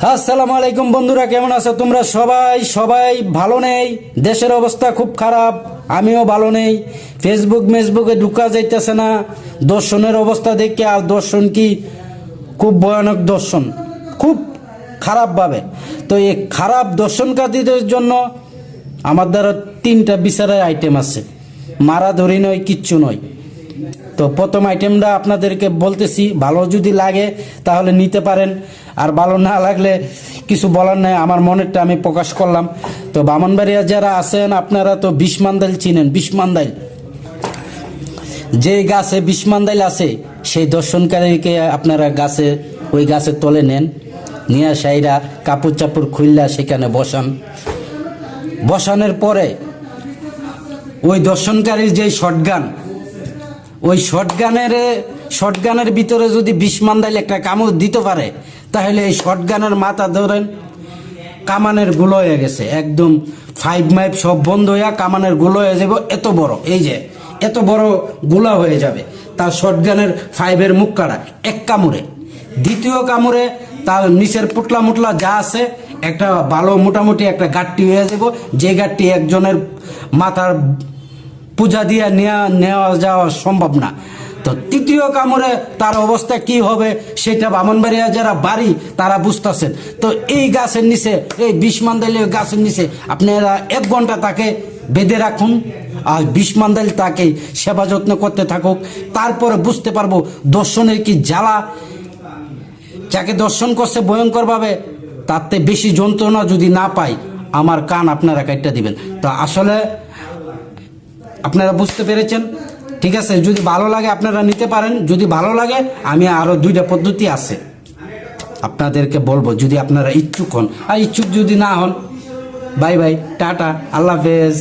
আসসালামু আলাইকুম বন্ধুরা, কেমন আছো তোমরা? সবাই সবাই ভালো নেই। দেশের অবস্থা খুব খারাপ, আমিও ভালো নেই। ফেসবুকে ঢুকা যাইতেছে না। দর্শনের অবস্থা দেখে, আর দর্শন কি খুব ভয়ানক দর্শন, খুব খারাপভাবে। তো এই খারাপ দর্শনকারীদের জন্য আমার দ্বারা 3টা বিচারের আইটেম আছে। মারাধরি নয়, কিচ্ছু নয়। তো প্রথম আইটেমটা আপনাদেরকে বলতেছি, ভালো যদি লাগে তাহলে নিতে পারেন, আর ভালো না লাগলে কিছু বলার নাই, আমার মনেরটা আমি প্রকাশ করলাম। তো ব্রাহ্মণবাড়িয়া যারা আছেন আপনারা তো বিশমান্দাইল চিনেন। বিশমান্দাইল, যে গাছে বিশমান্দাইল আছে সেই দর্শনকারীকে আপনারা ওই গাছের তলে নেন, নিয়ে সাইরা কাপড় চাপড় খুললা সেখানে বসানোর পরে ওই দর্শনকারীর যে শটগান, ওই শটগানের ভিতরে যদি বিশমান্দাইল একটা কামড় দিতে পারে, তাহলে এই শটগানের মাথা ধরেন কামানের গুলো হয়ে গেছে, একদম 5 মাইপ সব বন্ধ হইয়া কামানের গুলো হয়ে যাবে। এত বড়, এই যে এত বড় গুলা হয়ে যাবে তার শটগানের 5-এর মুখ কাটা এক কামড়ে। দ্বিতীয় কামড়ে তার নিচের পুটলা মুটলা যা আছে একটা ভালো মোটামুটি একটা গাঁটটি হয়ে যাব, যে গাঁটটি একজনের মাথার পূজা দিয়ে নেওয়া যাওয়া সম্ভব না। তো তৃতীয় কামড়ে তার অবস্থা কি হবে সেটা ব্রাহ্মণবাড়িয়া যারা বাড়ি তারা বুঝতেছেন। তো এই গাছের নিচে, এই বিশমান্দাইলের গাছের নিচে আপনারা 1 ঘন্টা তাকে বেঁধে রাখুন, আর বিশমান্দাইল তাকে সেবা যত্ন করতে থাকুক। তারপরে বুঝতে পারবো দর্শনের কি জ্বালা। যাকে দর্শন করছে ভয়ঙ্করভাবে, তাতে বেশি যন্ত্রণা যদি না পাই, আমার কান আপনারা কাটটা দিবেন। তো আসলে আপনারা বুঝতে পেরেছেন, ঠিক আছে? যদি ভালো লাগে আপনারা নিতে পারেন, যদি ভালো লাগে আমি আরো 2টা পদ্ধতি আছে আপনাদেরকে বলবো, যদি আপনারা ইচ্ছুক হন। আর ইচ্ছুক যদি না হন, বাই বাই, টাটা, আল্লাহ হাফেজ।